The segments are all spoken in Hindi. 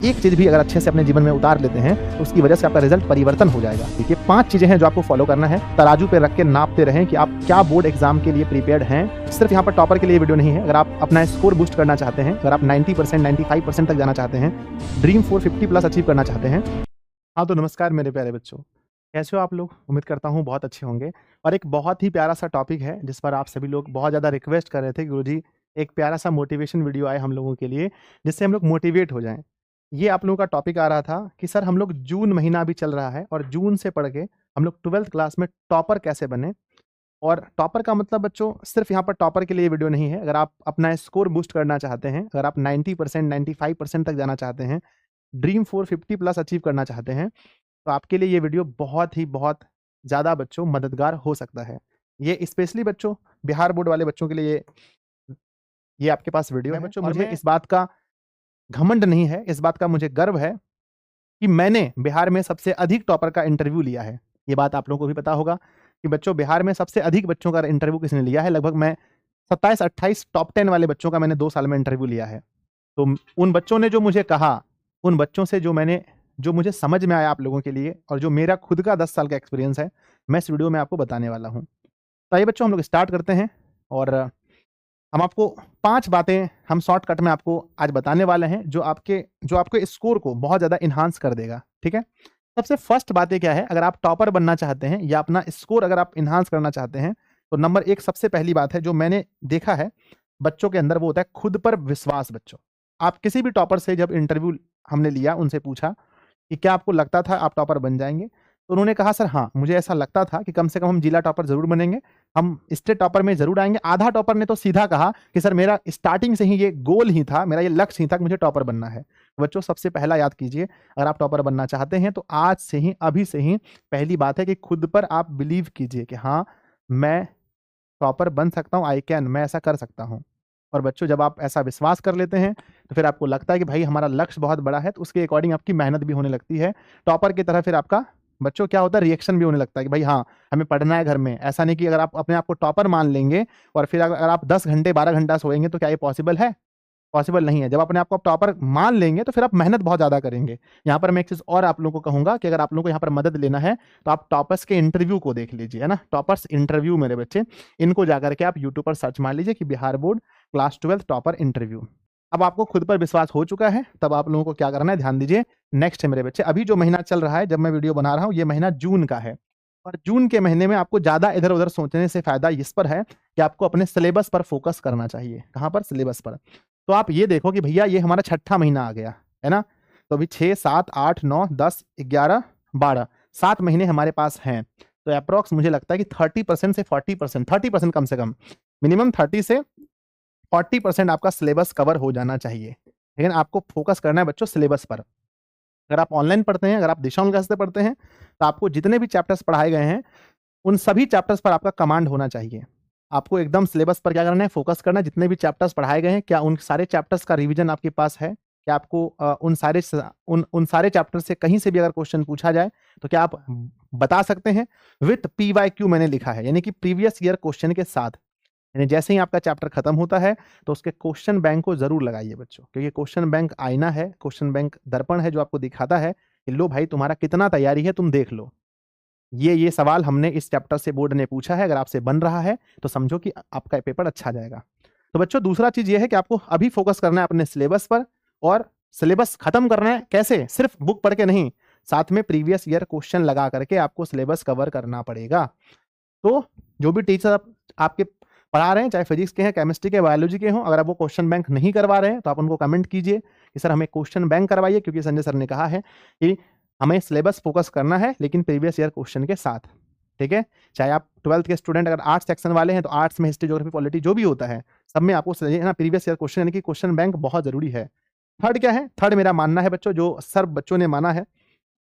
एक चीज भी अगर अच्छे से अपने जीवन में उतार लेते हैं तो उसकी वजह से आपका रिजल्ट परिवर्तन हो जाएगा। देखिए 5 चीजें हैं जो आपको फॉलो करना है। तराजू पे रख के नापते रहें कि आप क्या बोर्ड एग्जाम के लिए प्रिपेयर्ड हैं। सिर्फ यहाँ पर टॉपर के लिए वीडियो नहीं है। अगर आप अपना स्कोर बूस्ट करना चाहते हैं, अगर आप 90%, 95% तक जाना चाहते हैं, ड्रीम 450 प्लस अचीव करना चाहते हैं। हाँ तो नमस्कार मेरे प्यारे बच्चों, कैसे हो आप लोग? उम्मीद करता हूँ बहुत अच्छे होंगे। और एक बहुत ही प्यारा सा टॉपिक है जिस पर आप सभी लोग बहुत ज़्यादा रिक्वेस्ट कर रहे थे, गुरुजी एक प्यारा सा मोटिवेशन वीडियो आए हम लोगों के लिए जिससे हम लोग मोटिवेट हो जाएं। ये आप लोगों का टॉपिक आ रहा था कि सर हम लोग जून महीना अभी चल रहा है और जून से पढ़ के हम लोग 12th क्लास में टॉपर कैसे बने। और टॉपर का मतलब बच्चों सिर्फ यहाँ पर टॉपर के लिए वीडियो नहीं है। अगर आप अपना स्कोर बूस्ट करना चाहते हैं, अगर आप 90%, 95% तक जाना चाहते हैं, ड्रीम 450 प्लस अचीव करना चाहते हैं, तो आपके लिए ये वीडियो बहुत ज़्यादा बच्चों मददगार हो सकता है। ये स्पेशली बच्चों बिहार बोर्ड वाले बच्चों के लिए ये आपके पास वीडियो है बच्चों। मुझे इस बात का घमंड नहीं है, इस बात का मुझे गर्व है कि मैंने बिहार में सबसे अधिक टॉपर का इंटरव्यू लिया है। ये बात आप लोगों को भी पता होगा कि बच्चों बिहार में सबसे अधिक बच्चों का इंटरव्यू किसने लिया है। लगभग मैं 27-28 टॉप 10 वाले बच्चों का मैंने 2 साल में इंटरव्यू लिया है। तो उन बच्चों ने जो मुझे कहा, उन बच्चों से जो मुझे समझ में आया आप लोगों के लिए, और जो मेरा खुद का 10 साल का एक्सपीरियंस है, मैं इस वीडियो में आपको बताने वाला हूँ। तो आइए बच्चों हम लोग स्टार्ट करते हैं और हम आपको 5 बातें हम शॉर्टकट में आपको आज बताने वाले हैं जो आपके स्कोर को बहुत ज़्यादा इन्हांस कर देगा। ठीक है, सबसे फर्स्ट बातें क्या है, अगर आप टॉपर बनना चाहते हैं या अपना स्कोर अगर आप इन्हांस करना चाहते हैं तो नंबर 1 सबसे पहली बात है जो मैंने देखा है बच्चों के अंदर, वो होता है खुद पर विश्वास। बच्चों आप किसी भी टॉपर से जब इंटरव्यू हमने लिया, उनसे पूछा कि क्या आपको लगता था आप टॉपर बन जाएंगे, तो उन्होंने कहा सर हाँ मुझे ऐसा लगता था कि कम से कम हम जिला टॉपर जरूर बनेंगे, हम स्टेट टॉपर में जरूर आएंगे। आधा टॉपर ने तो सीधा कहा कि सर मेरा स्टार्टिंग से ही ये गोल ही था, मेरा ये लक्ष्य ही था कि मुझे टॉपर बनना है। बच्चों सबसे पहला याद कीजिए, अगर आप टॉपर बनना चाहते हैं तो आज से ही, अभी से ही पहली बात है कि खुद पर आप बिलीव कीजिए कि हाँ मैं टॉपर बन सकता हूँ, आई कैन, मैं ऐसा कर सकता हूँ। और बच्चों जब आप ऐसा विश्वास कर लेते हैं तो फिर आपको लगता है कि भाई हमारा लक्ष्य बहुत बड़ा है, तो उसके अकॉर्डिंग आपकी मेहनत भी होने लगती है। टॉपर की तरह फिर आपका बच्चों क्या होता है, रिएक्शन भी होने लगता है कि भाई हाँ हमें पढ़ना है घर में। ऐसा नहीं कि अगर आप अपने आप को टॉपर मान लेंगे और फिर अगर आप 10 घंटे 12 घंटा सोएंगे तो क्या ये पॉसिबल है? पॉसिबल नहीं है। जब अपने आप को आप टॉपर मान लेंगे तो फिर आप मेहनत बहुत ज़्यादा करेंगे। यहाँ पर मैं एक चीज़ और आप लोगों को कहूँगा कि अगर आप लोगों को यहाँ पर मदद लेना है तो आप टॉपर्स के इंटरव्यू को देख लीजिए, है ना। टॉपर्स इंटरव्यू मेरे बच्चे, इनको जाकर के आप यूट्यूब पर सर्च मार लीजिए कि Bihar board class 12 topper interview. अब आपको खुद पर विश्वास हो चुका है, तब आप लोगों को क्या करना है, ध्यान दीजिए। नेक्स्ट है मेरे बच्चे, अभी जो महीना चल रहा है जब मैं वीडियो बना रहा हूँ, ये महीना जून का है। और जून के महीने में आपको ज़्यादा इधर उधर सोचने से फायदा इस पर है कि आपको अपने सिलेबस पर फोकस करना चाहिए। कहाँ पर? सिलेबस पर। तो आप ये देखो कि भैया ये हमारा 6ठा महीना आ गया है ना। तो अभी 6, 7, 8, 9, 10, 11, 12, 7 महीने हमारे पास हैं। तो अप्रॉक्स मुझे लगता है कि 30% से 40%, 30% कम से कम, मिनिमम 30 से 40% आपका सिलेबस कवर हो जाना चाहिए। लेकिन आपको फोकस करना है बच्चों सिलेबस पर। अगर आप ऑनलाइन पढ़ते हैं, अगर आप दिशा क्लास से पढ़ते हैं, तो आपको जितने भी चैप्टर्स पढ़ाए गए हैं उन सभी चैप्टर्स पर आपका कमांड होना चाहिए। आपको एकदम सिलेबस पर क्या करना है, फोकस करना है। जितने भी चैप्टर्स पढ़ाए गए हैं, क्या उन सारे चैप्टर्स का रिवीजन आपके पास है? क्या आपको उन सारे चैप्टर से कहीं से भी अगर क्वेश्चन पूछा जाए तो क्या आप बता सकते हैं? विथ PYQ मैंने लिखा है, यानी कि प्रीवियस ईयर क्वेश्चन के साथ। यानी जैसे ही आपका चैप्टर खत्म होता है तो उसके क्वेश्चन बैंक को जरूर लगाइए बच्चों, क्योंकि क्वेश्चन बैंक आईना है, क्वेश्चन बैंक दर्पण है जो आपको दिखाता है कि लो भाई तुम्हारा कितना तैयारी है, तुम देख लो। ये सवाल हमने इस चैप्टर से बोर्ड ने पूछा है, अगर आपसे बन रहा है तो समझो कि आपका पेपर अच्छा जाएगा। तो बच्चों दूसरा चीज ये है कि आपको अभी फोकस करना है अपने सिलेबस पर, और सिलेबस खत्म करना है कैसे? सिर्फ बुक पढ़ के नहीं, साथ में प्रीवियस ईयर क्वेश्चन लगा करके आपको सिलेबस कवर करना पड़ेगा। तो जो भी टीचर आपके पढ़ा रहे हैं, चाहे फिजिक्स के हैं, केमिस्ट्री के, बायोलॉजी के हों, अगर आप वो क्वेश्चन बैंक नहीं करवा रहे हैं तो आप उनको कमेंट कीजिए कि सर हमें क्वेश्चन बैंक करवाइए, क्योंकि संजय सर ने कहा है कि हमें सिलेबस फोकस करना है लेकिन प्रीवियस ईयर क्वेश्चन के साथ। ठीक है, चाहे आप 12th के स्टूडेंट अगर आर्ट्स सेक्शन वाले हैं तो आर्ट्स में हिस्ट्री, ज्योग्राफी, पॉलिटी जो भी होता है सब में आपको ना प्रीवियस ईयर क्वेश्चन, यानी कि क्वेश्चन बैंक बहुत जरूरी है। थर्ड क्या है? थर्ड मेरा मानना है बच्चों, जो सर बच्चों ने माना है,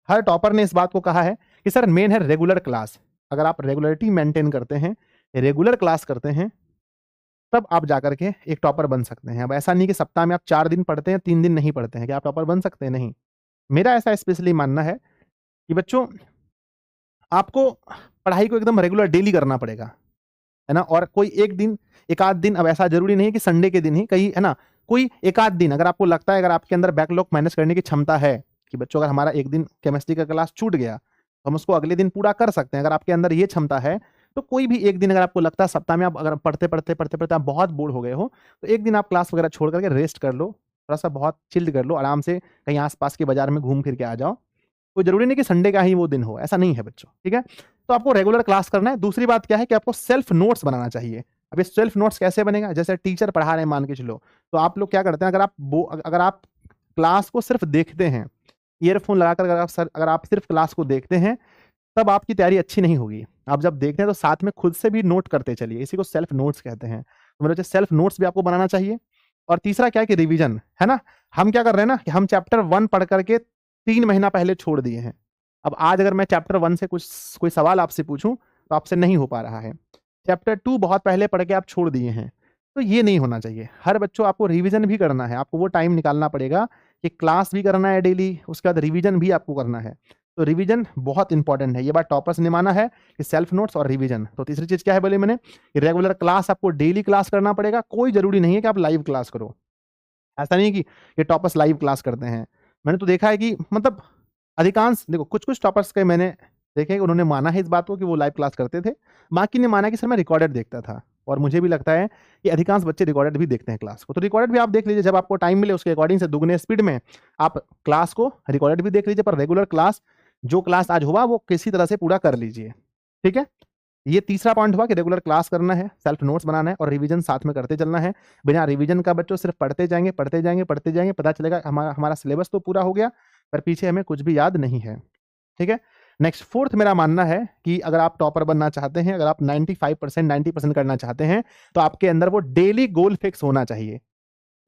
हर टॉपर ने इस बात को कहा है कि सर मेन है रेगुलर क्लास। अगर आप रेगुलरिटी मेंटेन करते हैं, रेगुलर क्लास करते हैं, तब आप जाकर के एक टॉपर बन सकते हैं। अब ऐसा नहीं कि सप्ताह में आप 4 दिन पढ़ते हैं, 3 दिन नहीं पढ़ते हैं, कि आप टॉपर बन सकते हैं? नहीं। मेरा ऐसा स्पेशली मानना है कि बच्चों आपको पढ़ाई को एकदम रेगुलर डेली करना पड़ेगा, है ना। और कोई एक दिन, एक आध दिन, अब ऐसा जरूरी नहीं है कि संडे के दिन ही, कहीं है ना कोई एक आध दिन अगर आपको लगता है, अगर आपके अंदर बैकलॉग मैनेज करने की क्षमता है कि बच्चों अगर हमारा एक दिन केमिस्ट्री का क्लास छूट गया तो हम उसको अगले दिन पूरा कर सकते हैं, अगर आपके अंदर ये क्षमता है तो कोई भी एक दिन अगर आपको लगता है सप्ताह में आप अगर पढ़ते आप बहुत बोर हो गए हो तो एक दिन आप क्लास वगैरह छोड़ करके रेस्ट कर लो, थोड़ा सा बहुत चिल्ड कर लो, आराम से कहीं आसपास के बाजार में घूम फिर के आ जाओ। कोई जरूरी नहीं कि संडे का ही वो दिन हो, ऐसा नहीं है बच्चों, ठीक है। तो आपको रेगुलर क्लास करना है। दूसरी बात क्या है कि आपको सेल्फ नोट्स बनाना चाहिए। अब ये सेल्फ नोट्स कैसे बनेगा, जैसे टीचर पढ़ा रहे हैं मान के चलो, तो आप लोग क्या करते हैं, अगर आप क्लास को सिर्फ देखते हैं, ईयरफोन लगाकर अगर आप सिर्फ क्लास को देखते हैं तब आपकी तैयारी अच्छी नहीं होगी। आप जब देखते हैं तो साथ में खुद से भी नोट करते चलिए, इसी को सेल्फ नोट्स कहते हैं। तो मेरे सेल्फ नोट्स भी आपको बनाना चाहिए। और तीसरा क्या है कि रिवीजन, है ना। हम क्या कर रहे हैं ना कि हम चैप्टर 1 पढ़ करके 3 महीना पहले छोड़ दिए हैं। अब आज अगर मैं चैप्टर 1 से कोई सवाल आपसे पूछूं तो आपसे नहीं हो पा रहा है। चैप्टर 2 बहुत पहले पढ़ के आप छोड़ दिए हैं, तो ये नहीं होना चाहिए। हर बच्चों आपको रिवीजन भी करना है, आपको वो टाइम निकालना पड़ेगा कि क्लास भी करना है डेली, उसके बाद रिवीजन भी आपको करना है। तो रिवीजन बहुत इंपॉर्टेंट है। ये बात टॉपर्स ने माना है कि सेल्फ नोट्स और रिवीजन। तो तीसरी चीज क्या है बोले मैंने कि रेगुलर क्लास आपको डेली क्लास करना पड़ेगा। कोई जरूरी नहीं है कि आप लाइव क्लास करो, ऐसा नहीं कि ये टॉपर्स लाइव क्लास करते हैं। मैंने तो देखा है कि मतलब अधिकांश, देखो कुछ टॉपर्स के मैंने देखे उन्होंने माना है इस बात को कि वो लाइव क्लास करते थे, बाकी ने माना कि सर मैं रिकॉर्डेड देखता था। और मुझे भी लगता है कि अधिकांश बच्चे रिकॉर्डेड भी देखते हैं क्लास को। तो रिकॉर्डेड भी आप देख लीजिए, जब आपको टाइम मिले उसके अकॉर्डिंग से दुगने स्पीड में आप क्लास को रिकॉर्डेड भी देख लीजिए, पर रेगुलर क्लास जो क्लास आज हुआ वो किसी तरह से पूरा कर लीजिए, ठीक है। ये तीसरा पॉइंट हुआ कि रेगुलर क्लास करना है, सेल्फ नोट्स बनाना है और रिवीजन साथ में करते चलना है। बिना रिवीजन का बच्चों सिर्फ पढ़ते जाएंगे, पता चलेगा हमारा सिलेबस तो पूरा हो गया पर पीछे हमें कुछ भी याद नहीं है, ठीक है। नेक्स्ट फोर्थ मेरा मानना है कि अगर आप टॉपर बनना चाहते हैं, अगर आप 95% 90% करना चाहते हैं तो आपके अंदर वो डेली गोल फिक्स होना चाहिए।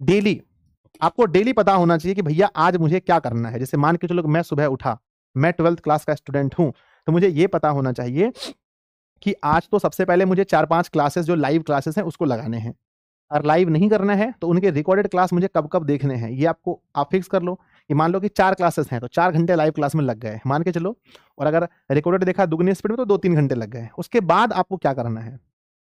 डेली आपको डेली पता होना चाहिए कि भैया आज मुझे क्या करना है। जैसे मान के चलो मैं सुबह उठा, मैं 12th क्लास का स्टूडेंट हूं, तो मुझे ये पता होना चाहिए कि आज तो सबसे पहले मुझे 4-5 क्लासेस जो लाइव क्लासेस हैं उसको लगाने हैं। और लाइव नहीं करना है तो उनके रिकॉर्डेड क्लास मुझे कब कब देखने हैं, ये आपको आप फिक्स कर लो कि मान लो कि 4 क्लासेस हैं तो 4 घंटे लाइव क्लास में लग गए मान के चलो, और अगर रिकॉर्डेड देखा दुगनी स्पीड में तो 2-3 घंटे लग गए। उसके बाद आपको क्या करना है,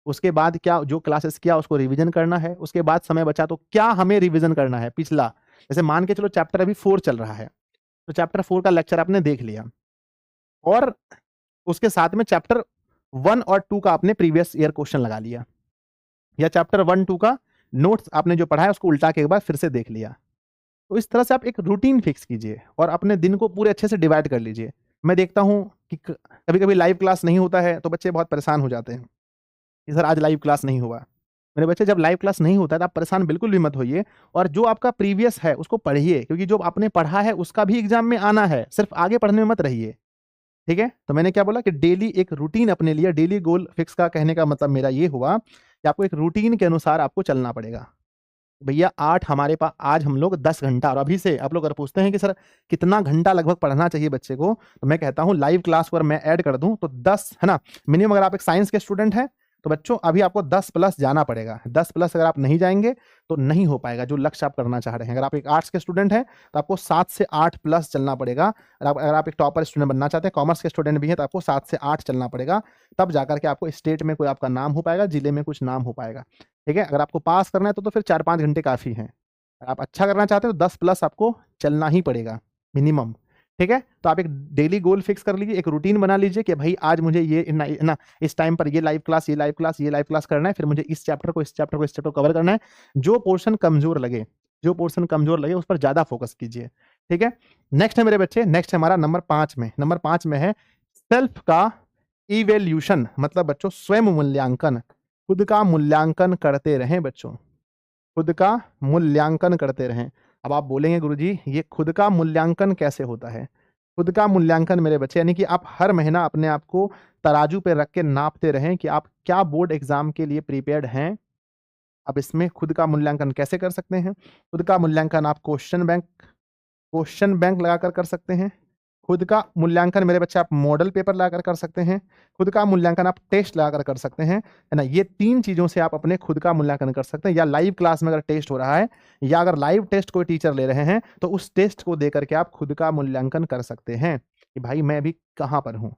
उसके बाद क्या जो क्लासेस किया उसको रिवीजन करना है। उसके बाद समय बचा तो क्या हमें रिवीजन करना है पिछला, जैसे मान के चलो चैप्टर अभी 4 चल रहा है तो चैप्टर 4 का लेक्चर आपने देख लिया और उसके साथ में चैप्टर 1 और 2 का आपने प्रीवियस ईयर क्वेश्चन लगा लिया, या चैप्टर 1-2 का नोट्स आपने जो पढ़ा है उसको उल्टा के एक बार फिर से देख लिया। तो इस तरह से आप एक रूटीन फिक्स कीजिए और अपने दिन को पूरे अच्छे से डिवाइड कर लीजिए। मैं देखता हूं कि कभी कभी लाइव क्लास नहीं होता है तो बच्चे बहुत परेशान हो जाते हैं कि सर आज लाइव क्लास नहीं हुआ। मेरे बच्चे जब लाइव क्लास नहीं होता है तो आप परेशान बिल्कुल भी मत होइए और जो आपका प्रीवियस है उसको पढ़िए, क्योंकि जो आपने पढ़ा है उसका भी एग्जाम में आना है, सिर्फ आगे पढ़ने में मत रहिए, ठीक है। तो मैंने क्या बोला कि डेली एक रूटीन अपने लिए, डेली गोल फिक्स का कहने का मतलब मेरा ये हुआ कि आपको एक रूटीन के अनुसार आपको चलना पड़ेगा। भैया 8 हमारे पास, आज हम लोग 10 घंटा, और अभी से आप लोग अगर पूछते हैं कि सर कितना घंटा लगभग पढ़ना चाहिए बच्चे को, तो मैं कहता हूं लाइव क्लास पर मैं ऐड कर दूं तो 10 है ना मिनिमम। अगर आप एक साइंस के स्टूडेंट हैं तो बच्चों अभी आपको 10 प्लस जाना पड़ेगा। 10 प्लस अगर आप नहीं जाएंगे तो नहीं हो पाएगा जो लक्ष्य आप करना चाह रहे हैं। अगर आप एक आर्ट्स के स्टूडेंट हैं तो आपको 7 से 8 प्लस चलना पड़ेगा। अगर आप एक टॉपर स्टूडेंट बनना चाहते हैं, कॉमर्स के स्टूडेंट भी हैं, तो आपको 7 से 8 चलना पड़ेगा, तब जाकर के आपको स्टेट में कोई आपका नाम हो पाएगा, जिले में कुछ नाम हो पाएगा, ठीक है। अगर आपको पास करना है तो फिर 4-5 घंटे काफ़ी हैं। अगर आप अच्छा करना चाहते हैं तो 10 प्लस आपको चलना ही पड़ेगा मिनिमम, ठीक है। तो आप एक डेली गोल फिक्स कर लीजिए, एक रूटीन बना लीजिए कि भाई आज मुझे ये ना इस टाइम पर ये लाइव क्लास करना है, फिर मुझे इस चैप्टर को कवर करना है। जो पोर्शन कमजोर लगे उस पर ज्यादा फोकस कीजिए, ठीक है। नेक्स्ट है मेरे बच्चे, नेक्स्ट है हमारा नंबर 5 में है सेल्फ का इवेल्यूशन, मतलब बच्चों स्वयं मूल्यांकन। खुद का मूल्यांकन करते रहें बच्चों, खुद का मूल्यांकन करते रहें। अब आप बोलेंगे गुरुजी ये खुद का मूल्यांकन कैसे होता है। खुद का मूल्यांकन मेरे बच्चे यानी कि आप हर महीना अपने आप को तराजू पे रख के नापते रहें कि आप क्या बोर्ड एग्जाम के लिए प्रिपेयर्ड हैं। अब इसमें खुद का मूल्यांकन कैसे कर सकते हैं, खुद का मूल्यांकन आप क्वेश्चन बैंक लगाकर कर सकते हैं। खुद का मूल्यांकन मेरे बच्चे आप मॉडल पेपर लगाकर कर सकते हैं। खुद का मूल्यांकन आप टेस्ट लगाकर कर सकते हैं, है ना। ये 3 चीजों से आप अपने खुद का मूल्यांकन कर सकते हैं। या लाइव क्लास में अगर टेस्ट हो रहा है या अगर लाइव टेस्ट कोई टीचर ले रहे हैं तो उस टेस्ट को देकर के आप खुद का मूल्यांकन कर सकते हैं कि भाई मैं अभी कहाँ पर हूँ।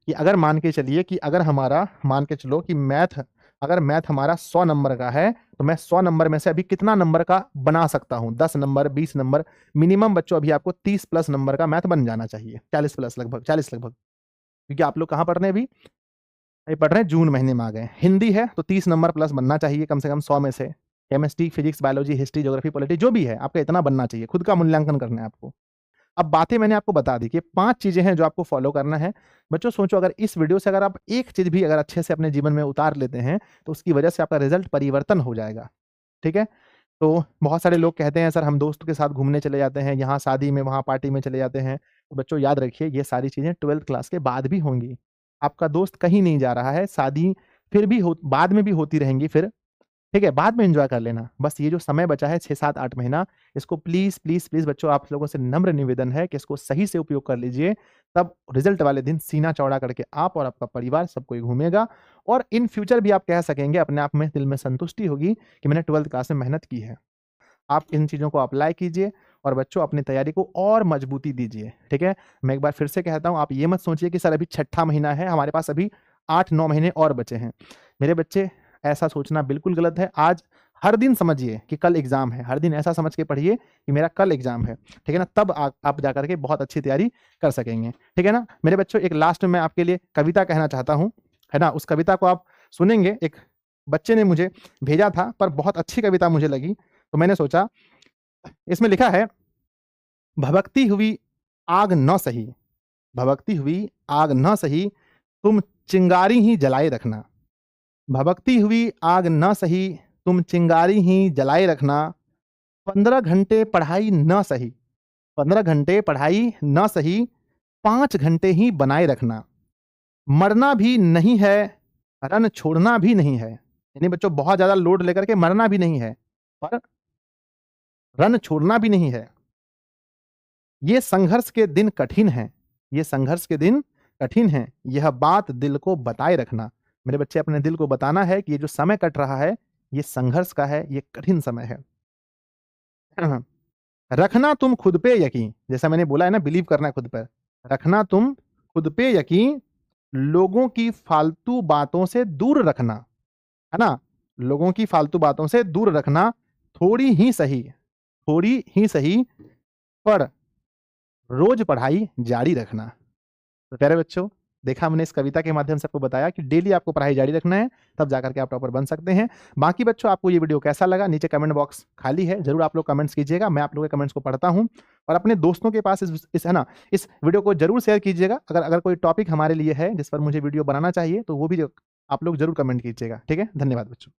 कि अगर मान के चलिए कि अगर हमारा मान के चलो कि मैथ अगर मैथ हमारा 100 नंबर का है तो मैं 100 नंबर में से अभी कितना नंबर का बना सकता हूं? 10 नंबर, 20 नंबर, मिनिमम बच्चों अभी आपको 30 प्लस नंबर का मैथ बन जाना चाहिए। 40 प्लस लगभग, 40 लगभग। क्योंकि आप लोग कहां पढ़ रहे हैं अभी? अभी पढ़ रहे हैं जून महीने में आ गए। हिंदी है तो 30 नंबर प्लस बनना चाहिए कम से कम 100 में से। Chemistry, physics, biology, history, geography, polity जो भी है आपका इतना बनना चाहिए। खुद का मूल्यांकन करना है आपको। अब बातें मैंने आपको बता दी कि 5 चीजें हैं जो आपको फॉलो करना है। बच्चों सोचो, अगर इस वीडियो से अगर आप एक चीज भी अगर अच्छे से अपने जीवन में उतार लेते हैं तो उसकी वजह से आपका रिजल्ट परिवर्तन हो जाएगा। ठीक है? तो बहुत सारे लोग कहते हैं सर हम दोस्तों के साथ घूमने चले जाते हैं, यहाँ शादी में, वहाँ पार्टी में चले जाते हैं। तो बच्चों याद रखिए ये सारी चीजें 12th क्लास के बाद भी होंगी। आपका दोस्त कहीं नहीं जा रहा है, शादी फिर भी हो बाद में भी होती रहेंगी फिर, ठीक है? बाद में एन्जॉय कर लेना। बस ये जो समय बचा है 6, 7, 8 महीना, इसको प्लीज़, प्लीज़, प्लीज़ बच्चों आप लोगों से नम्र निवेदन है कि इसको सही से उपयोग कर लीजिए। तब रिज़ल्ट वाले दिन सीना चौड़ा करके आप और आपका परिवार सब कोई घूमेगा और इन फ्यूचर भी आप कह सकेंगे, अपने आप में दिल में संतुष्टि होगी कि मैंने 12th क्लास में मेहनत की है। आप इन चीज़ों को अप्लाई कीजिए और बच्चों अपनी तैयारी को और मजबूती दीजिए, ठीक है? मैं एक बार फिर से कहता हूँ, आप ये मत सोचिए कि सर अभी छठा महीना है, हमारे पास अभी 8-9 महीने और बचे हैं। मेरे बच्चे, ऐसा सोचना बिल्कुल गलत है। आज हर दिन समझिए कि कल एग्ज़ाम है, हर दिन ऐसा समझ के पढ़िए कि मेरा कल एग्ज़ाम है, ठीक है ना? तब आप जाकर के बहुत अच्छी तैयारी कर सकेंगे, ठीक है ना? मेरे बच्चों, एक लास्ट में मैं आपके लिए कविता कहना चाहता हूँ, है ना? उस कविता को आप सुनेंगे। एक बच्चे ने मुझे भेजा था, पर बहुत अच्छी कविता मुझे लगी, तो मैंने सोचा, इसमें लिखा है, भभकती हुई आग न सही, भभकती हुई आग न सही, तुम चिंगारी ही जलाए रखना। भभकती हुई आग न सही, तुम चिंगारी ही जलाए रखना। 15 घंटे पढ़ाई न सही, 15 घंटे पढ़ाई न सही, 5 घंटे ही बनाए रखना। मरना भी नहीं है, रन छोड़ना भी नहीं है। यानी बच्चों बहुत ज़्यादा लोड लेकर के मरना भी नहीं है, पर रन छोड़ना भी नहीं है। ये संघर्ष के दिन कठिन हैं, ये संघर्ष के दिन कठिन हैं, यह बात दिल को बताए रखना। मेरे बच्चे, अपने दिल को बताना है कि ये जो समय कट रहा है, ये संघर्ष का है, ये कठिन समय है। रखना तुम खुद पे यकीन, जैसा मैंने बोला है ना, बिलीव करना है खुद पर। रखना तुम खुद पे यकीन, लोगों की फालतू बातों से दूर रखना, है ना? लोगों की फालतू बातों से दूर रखना, थोड़ी ही सही, थोड़ी ही सही, पर रोज पढ़ाई जारी रखना। तो प्यारे बच्चों, देखा हमने इस कविता के माध्यम से आपको बताया कि डेली आपको पढ़ाई जारी रखना है, तब जाकर के आप टॉपर बन सकते हैं। बाकी बच्चों, आपको ये वीडियो कैसा लगा? नीचे कमेंट बॉक्स खाली है, ज़रूर आप लोग कमेंट्स कीजिएगा। मैं आप लोगों के कमेंट्स को पढ़ता हूँ और अपने दोस्तों के पास इस है ना, इस वीडियो को ज़रूर शेयर कीजिएगा। अगर कोई टॉपिक हमारे लिए है जिस पर मुझे वीडियो बनाना चाहिए, तो वो भी आप लोग ज़रूर कमेंट कीजिएगा, ठीक है? धन्यवाद बच्चों।